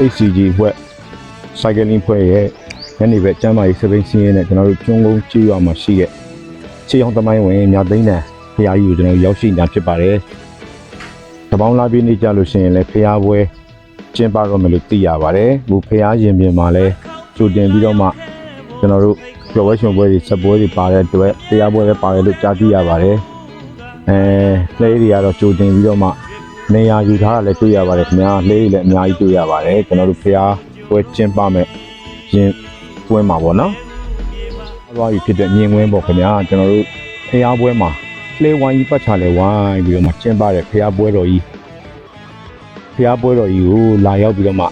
HCG ဖွဲ့စိုက်ကလင်းဖွဲ့ရဲ့ညနေဘက်ကျမ်းမာရေးစပိန်စင်းရဲနဲ့ကျွန်တော်တို့ကျွန်းကုန်းကြီးရွာမှာရှိတဲ့ခြေအောင်သမိုင်းဝင်မြသိန်းတန်ဖရားကြီးကိုကျွန်တော်ရောက်ရှိနေတာဖြစ်ပါတယ်။တပေါင်းလာပြီးနေကြလို့ရှိရင်လည်းဖရားပွဲကျင်းပတော့မယ်လို့သိရပါတယ်။ဒီဖရားရင်ပြင်မှာလည်းကြိုတင်ပြီးတော့မှကျွန်တော်တို့ကျော်ဝဲရှင်ပွဲတွေဆက်ပွဲတွေပါတဲ့အတွက်ဖရားပွဲလည်းပါတယ်လို့ကြားသိရပါတယ်။လှည်းတွေကတော့ကြိုတင်ပြီးတော့မှနေရာယူထားတာလည်းတွေ့ရပါတယ်ခင်ဗျာလှည်းတွေလည်းအများကြီးတွေ့ရပါတယ်ကျွန်တော်တို့ဖရားပွဲကျင်းပမယ်ရင်ပွဲမှာပေါ့နော်။ဘာလို့ဖြစ်တဲ့မြင်ကွင်းပေါ့ခင်ဗျာကျွန်တော်တို့ဖရားပွဲမှာလှည်းဝိုင်းကြီးပတ်ချလဲဝိုင်းပြီးတော့မှကျင်းပတဲ့ဖရားပွဲတော်ကြီးကိုလာရောက်ပြီးတော့မှ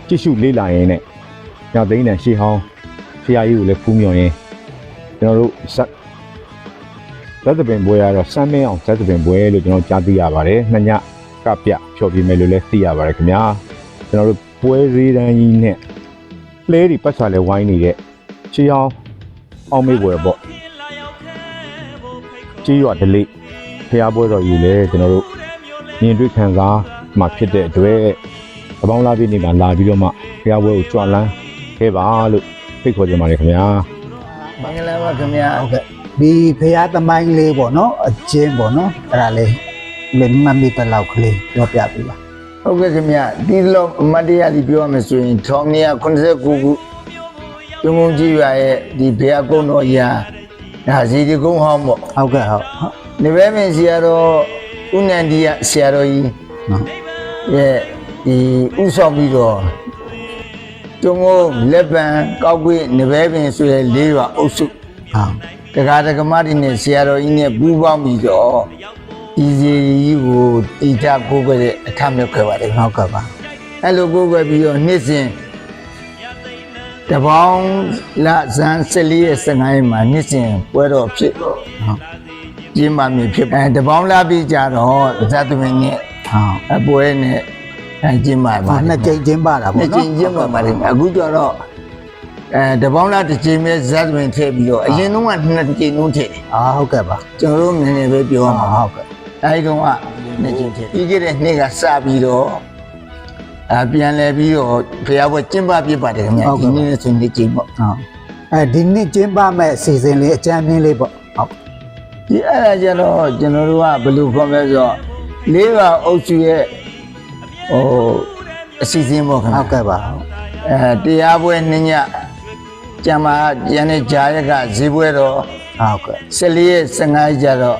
ကြည့်ရှုလေ့လာရင်းနဲ့ညသိန်းတန်ရှေးဟောင်းဖရားကြီးကိုလည်းဖူးမြော်ရင်းကျွန်တော်တို့ဇက်သပင်ပွဲကတော့စမ်းမင်းအောင်ဇက်သပင်ပွဲလို့ကျွန်တော်ကြားသိရပါတယ်။နှစ်ညကပြဖြော်ပြမယ်လို့လည်းသိရပါတယ်ခင်ဗျာ။ကျွန်တော်တို့ပွဲစည်းတန်းကြီးနဲ့လှဲတွေပတ်ချလဲဝိုင်းနေတဲ့ချီအောင်အောင်မေးပွဲပေါ့။ကြီးရွာဒလိဖျားပွဲတော်ကြီးလည်းကျွန်တော်တို့မြင်တွေ့ခံစားမှဖြစ်တဲ့အတွက်တပေါင်းလာပြီးနေမှာလာပြီးတော့မှဖျားပွဲကိုကြွလန်းခဲ့ပါလို့ဖိတ်ခေါ်ကြပါတယ်ခင်ဗျာ။မင်္ဂလာပါခင်ဗျာ။ဟုတ်ကဲ့ဒီဖျားသမိုင်းလေးပေါ့နော်အကျဉ်းပေါ့နော်အဲ့ဒါလေးမင်းမမေ့တလောက်ကလေးပြောပြပေးပါ။ဟုတ်ကဲ့ခင်ဗျာဒီလိုအမတ်တရားကြီးပြောရမယ်ဆိုရင်1989ခုပြုံးုံကြီးရွာရဲ့ဒီဘုရားကုန်းတော်ရာဒါစီဒီကုန်းဟောင်းပေါ့ဟုတ်ကဲ့ဟုတ်နေပဲမင်းဆရာတော်ဦးနန္ဒီရဆရာတော်ကြီးရဲ့ဒီဥဆောင်ပြီးတော့ကျွန်းကုန်းလက်ပံကောက်ကွေးနေပဲပင်ဆိုတဲ့၄ရွာအုပ်စုဟုတ်တက္ကရာကမတိနဲ့ဆရာတော်ကြီးနဲ့ပူးပေါင်းပြီးတော့ဒီစီကြီးကိုတိကျကိုးကွယ်တဲ့အထမြောက်ခဲ့ပါတယ်ဟုတ်ကဲ့ပါအဲ့လိုကိုးကွယ်ပြီးတော့နှစ်စဉ်တပေါင်းလဇန်14ရက်15ရက်မှာနှစ်စဉ်ပွဲတော်ဖြစ်ဟုတ်ကျင်းပမည်ဖြစ်တပေါင်းလပြီးကြတော့ဇတ်သမင်းနဲ့ဟုတ်အပွဲနဲ့ကျင်းပပါနှစ်ကြိမ်ကျင်းပတာပေါ့နော်နှစ်ကြိမ်ကျင်းပပါတယ်အခုကျတော့တပေါင်းလားတစ်ချိန်ပဲဇတ်သမင်းထည့်ပြီးတော့အရင်တုန်းကနှစ်ကြိမ်လုံးထည့်တယ်ဟုတ်ကဲ့ပါကျွန်တော်တို့နည်းနည်းပဲပြောရမှာဟုတ်ကဲ့အဲဒီတုန်းကနှစ်ကြိမ်ထည့်ပြီးခဲ့တဲ့နှစ်ကစပြီးတော့ပြန်လဲပြီးတော့ဖျားပွဲကျင်းပပြပါတယ်ခင်ဗျာဒီနေ့နဲ့ဆိုနှစ်ကြိမ်ပေါ့ဟုတ်ဒီနေ့ကျင်းပမဲ့အစီအစဉ်လေးအကြမ်းမြင်လေးပေါ့ဟုတ်ဒီအဲ့ဒါကြတော့ကျွန်တော်တို့ကဘယ်လိုခေါ်မလဲဆိုတော့လေးပါအုပ်စုရဲ့အစီအစဉ်ပေါ့ခင်ဗျာဟုတ်ကဲ့ပါတရားပွဲနှစ်ညကျမ်းမာကျန်တဲ့ဂျာရက်ကဈေးပွဲတော့ဟုတ်ကဲ့14ရက်15ရက်ကြတော့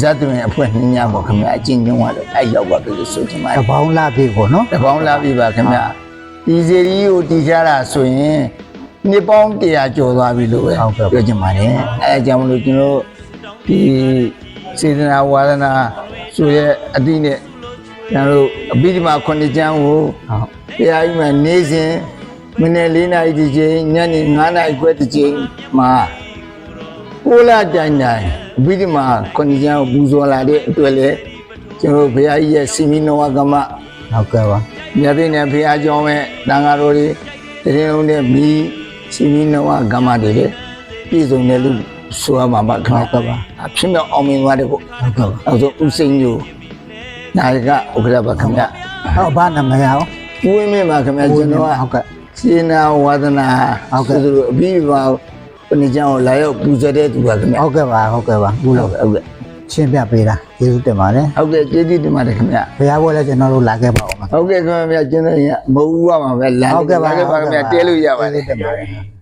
ဇတ်တွင်အဖွဲ့နှစ်ညပေါ့ခင်ဗျာအချင်းချင်းကတော့အဲ့ရောက်ပါပြီလို့ဆိုချင်ပါတယ်တပေါင်းလာပြီပေါ့နော်တပေါင်းလာပြီပါခင်ဗျာဒီစီရီကိုတည်ထားတာဆိုရင်နှစ်ပေါင်း100ကျော်သွားပြီလို့ပဲပြောချင်ပါတယ်အဲကြောင့်မလို့ကျွန်တော်ဒီစေတနာဝါဒနာဆိုရဲ့အတိနဲ့ကျွန်တော်အဘိဓမ္မာ9ကျမ်းကိုတရားကြီးမှာနေ့စဉ်မိနစ်4နာရီတစ်ချိန်ညနေ9နာရီခွဲတစ်ချိန်မှာ6လတိုင်အဘိဓမ္မာ9ကျမ်းကိုပူဇော်လာတဲ့အတွက်လေကျွန်တော်ဘုရားကြီးရဲ့စီမီနောဝကမဟုတ်ကဲ့ပါမြတ်သိနဲ့ဘုရားကျောင်းရဲ့တန်ဃာတော်တွေတရင်လုံးနဲ့မိစီမီနောဝကမတွေလေပြည်စုံတယ်လို့ဆိုရမှာပါခင်ဗျာအဖြစ်တော့အောင်မြင်သွားတယ်ပေါ့ဟုတ်ကဲ့ပါအဲဆိုဦးစိန်ညိုနာယကဥက္ကဋ္ဌပါခင်ဗျာဟုတ်ဘာနာမည်ရောဦးဝင်းမြင့်ပါခင်ဗျာကျွန်တော်ဟုတ်ကဲ့စေနာဝါဒနာဟုတ်ကဲ့ဆိုအပြီးပါဘယ်နှကြောင်လာရောက်ပူဇော်တဲ့သူပါခင်ဗျာဟုတ်ကဲ့ပါဟုတ်ကဲ့ပါဟုတ်ကဲ့ရှင်းပြပေးတာကျေးဇူးတင်ပါတယ်ဟုတ်ကဲ့ကျေးဇူးတင်ပါတယ်ခင်ဗျာဘုရားပွဲလည်းကျွန်တော်တို့လာခဲ့ပါဦးဟုတ်ကဲ့ခင်ဗျာကျွန်တော်မဟုတ်ဘူးပါမှာပဲလာဟုတ်ကဲ့ပါခင်ဗျာတဲလို့ရပါတယ်တင်ပါတယ်